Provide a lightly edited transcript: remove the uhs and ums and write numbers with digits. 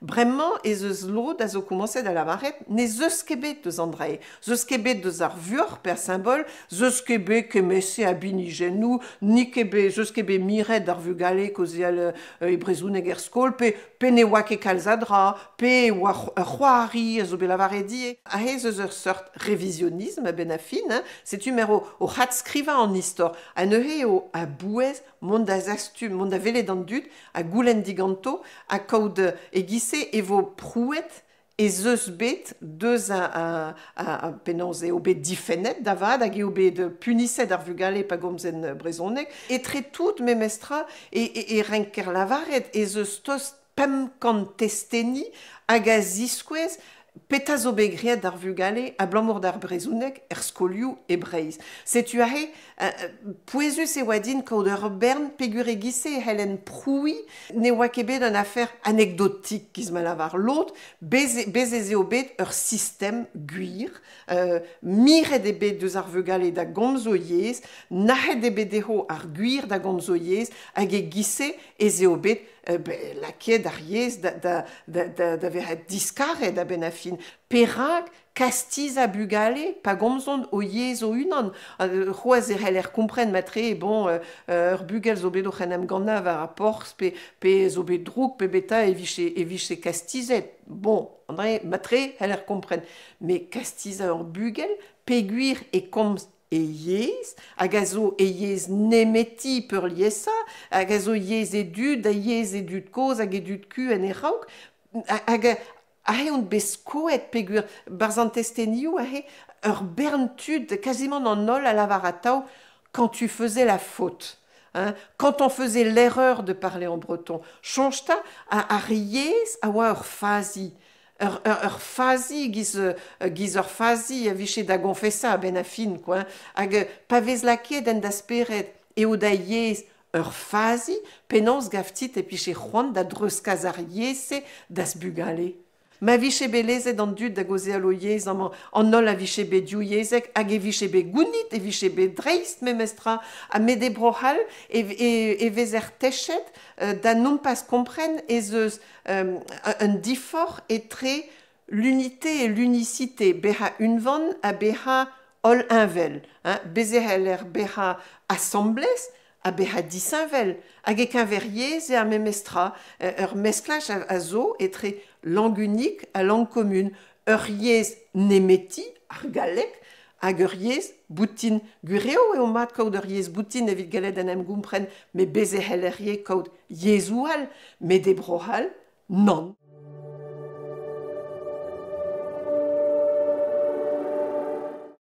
Bremañ ez eus lod a zo komanset a lavaret ne zeus ket bet deus Andrei. Zeus ket bet deus ar vuoc'h per symbol, zeus ket bet kemese a binijennoù, ni ket bet, zeus ket bet miret d'ar vugale kozial e brezouneg er skol, pe ne oa ket kalzadra, pe oa c'hoari a zo bet lavaret die. A hez eus ur sort révisionnisme ben a fin, setu mer o c'hat skrivañ an istor, a neuze o a bouez mont da zastu, mont da velet an dud, a goulenn diganto, a kaout e gise e vo prouet e zeus bet deus a penans eo bet difennet davad hag eo bet punisset ar vugale pa gomzen brezhoneg e tre tout memestra e renker lavaret e zeus tost pemkant testeni hag a ziskouez peta zo bet griet d'ar vugale a blamour d'ar brezhoneg er skolioù e breiz. Setu ahe, pouezus e oa din kaout ur bern pegur e gise e helen proui ne oa ket bet un affaire anekdotik giz ma lavar. L'autre, bez eo bet ur sistem gwir, miret e bet deus ar vugale da gomzo yez, nahet e bet deho ar gwir da gomzo yez hag e gise ez eo bet laket ar yez da veret diskaret a ben a fin. Perak kastiz a bugale pa gomzont o yez o unan. C'hoaz e c'heller kompren matre, bon, ur bugel zo bet o c'henem gant war a porz, pe zo bet drouk, pe beta e viche kastizet. Bon, André, matre, c'heller kompren. Me kastiz a ur bugel, peguir e komz e yez, hag a zo e yez nemeti peur liesa, hag a zo yez e dud, a yez e dud koz, hag e dud ku en e raouk, hag a on bez koet pegur barzant testenioù a ur berntud quasiment en ol a lavar a tao quand tu faisais la faute. Hein? Quand on faisait l'erreur de parler en breton. Change-ta ar yez a oa ur fazi. Ur fazi giz ur fazi a viche da gonfesa a ben a fin, quoi. Hag pa vez laket en da speret eo da yez ur fazi penans gavtit e piche c'hoant da dreuskaz ar yeze das bugale. Ma viche belezet an dud da goze alo yez an ol a viche be diou yezek hag e viche be gounit e viche be dreist memestra a mede brohal e vez er techet da non pas kompren ez eus un difor e tre l'unité et l'unicité beha unvan a beha ol invel. Bezeheller beha assemblez a beha disinvel. Hag e kenver yez e a memestra ur mesklaj a zo e tre langue unique à langue commune. Ur yez nemeti, ar galek, hag ur yez boutin gureo eo mat kaout ur yez boutin evit galed en em gompren, me beze heller ye kaout yezoual, me de brohal, non.